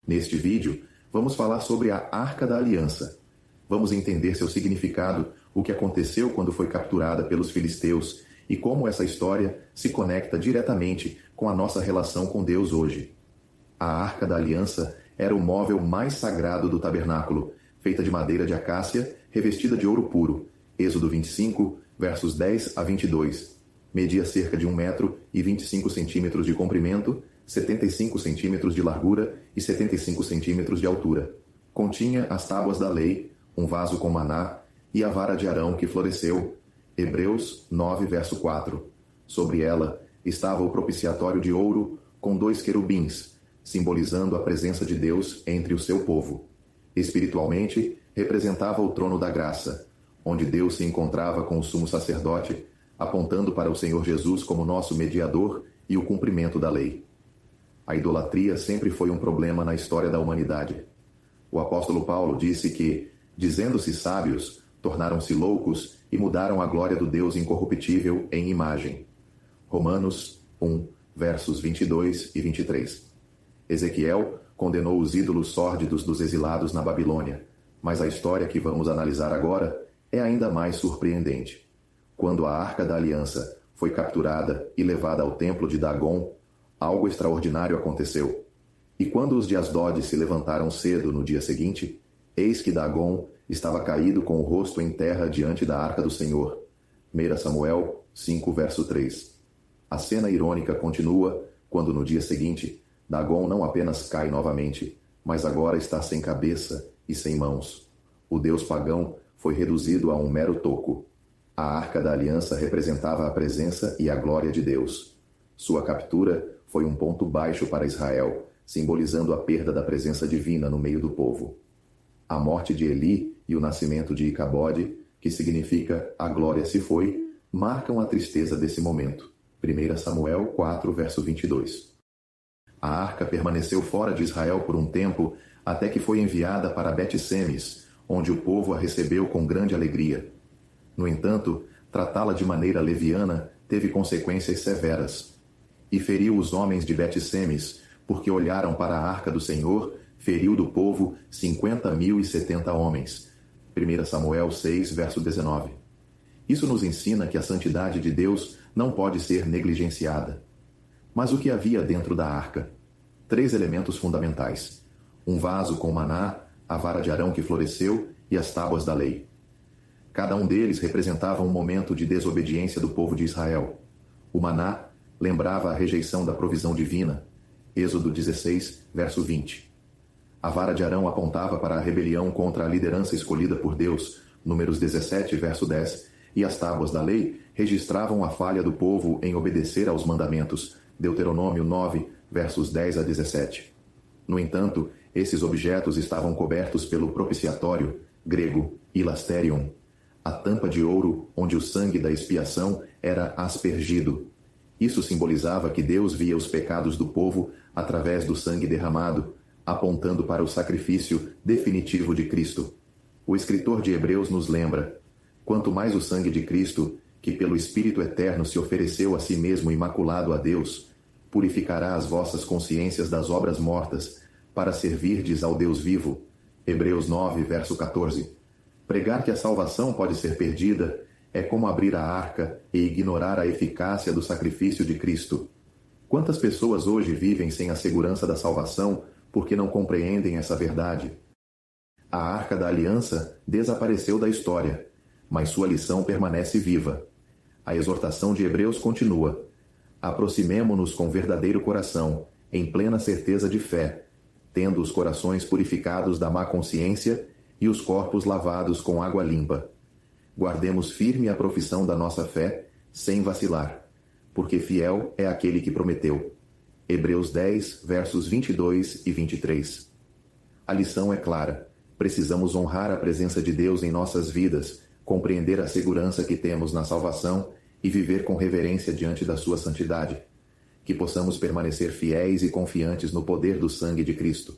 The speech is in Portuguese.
Neste vídeo, vamos falar sobre a Arca da Aliança. Vamos entender seu significado, o que aconteceu quando foi capturada pelos filisteus e como essa história se conecta diretamente com a nossa relação com Deus hoje. A Arca da Aliança era o móvel mais sagrado do tabernáculo, feita de madeira de acácia, revestida de ouro puro. Êxodo 25, versos 10 a 22. Media cerca de 1 metro e 25 centímetros de comprimento, 75 centímetros de largura e 75 centímetros de altura. Continha as tábuas da lei, um vaso com maná e a vara de Arão que floresceu. Hebreus 9, verso 4. Sobre ela estava o propiciatório de ouro com 2 querubins, simbolizando a presença de Deus entre o seu povo. Espiritualmente, representava o trono da graça, onde Deus se encontrava com o sumo sacerdote, apontando para o Senhor Jesus como nosso mediador e o cumprimento da lei. A idolatria sempre foi um problema na história da humanidade. O apóstolo Paulo disse que, dizendo-se sábios, tornaram-se loucos e mudaram a glória do Deus incorruptível em imagem. Romanos 1, versos 22 e 23. Ezequiel condenou os ídolos sórdidos dos exilados na Babilônia, mas a história que vamos analisar agora é ainda mais surpreendente. Quando a Arca da Aliança foi capturada e levada ao templo de Dagon, algo extraordinário aconteceu. E quando os de Asdod se levantaram cedo no dia seguinte, eis que Dagon estava caído com o rosto em terra diante da Arca do Senhor. 1 Samuel 5, verso 3. A cena irônica continua quando no dia seguinte, Dagon não apenas cai novamente, mas agora está sem cabeça e sem mãos. O deus pagão foi reduzido a um mero toco. A Arca da Aliança representava a presença e a glória de Deus. Sua captura foi um ponto baixo para Israel, simbolizando a perda da presença divina no meio do povo. A morte de Eli e o nascimento de Icabode, que significa a glória se foi, marcam a tristeza desse momento. 1 Samuel 4, verso 22. A arca permaneceu fora de Israel por um tempo, até que foi enviada para Bet-Semes, onde o povo a recebeu com grande alegria. No entanto, tratá-la de maneira leviana teve consequências severas. E feriu os homens de Bet-Semes, porque olharam para a arca do Senhor, feriu do povo 50.070 homens. 1 Samuel 6, verso 19. Isso nos ensina que a santidade de Deus não pode ser negligenciada. Mas o que havia dentro da arca? 3 elementos fundamentais: um vaso com maná, a vara de Arão que floresceu e as tábuas da lei. Cada um deles representava um momento de desobediência do povo de Israel. O maná lembrava a rejeição da provisão divina. Êxodo 16, verso 20. A vara de Arão apontava para a rebelião contra a liderança escolhida por Deus. Números 17, verso 10. E as tábuas da lei registravam a falha do povo em obedecer aos mandamentos. Deuteronômio 9, versos 10 a 17. No entanto, esses objetos estavam cobertos pelo propiciatório, grego, hilasterion, a tampa de ouro onde o sangue da expiação era aspergido. Isso simbolizava que Deus via os pecados do povo através do sangue derramado, apontando para o sacrifício definitivo de Cristo. O escritor de Hebreus nos lembra: quanto mais o sangue de Cristo, que pelo Espírito Eterno se ofereceu a si mesmo imaculado a Deus, purificará as vossas consciências das obras mortas, para servirdes ao Deus vivo. Hebreus 9, verso 14. Pregar que a salvação pode ser perdida é como abrir a arca e ignorar a eficácia do sacrifício de Cristo. Quantas pessoas hoje vivem sem a segurança da salvação porque não compreendem essa verdade? A Arca da Aliança desapareceu da história, mas sua lição permanece viva. A exortação de Hebreus continua: aproximemo-nos com verdadeiro coração, em plena certeza de fé, tendo os corações purificados da má consciência e os corpos lavados com água limpa. Guardemos firme a profissão da nossa fé, sem vacilar, porque fiel é aquele que prometeu. Hebreus 10, versos 22 e 23. A lição é clara: precisamos honrar a presença de Deus em nossas vidas, compreender a segurança que temos na salvação e viver com reverência diante da sua santidade. Que possamos permanecer fiéis e confiantes no poder do sangue de Cristo.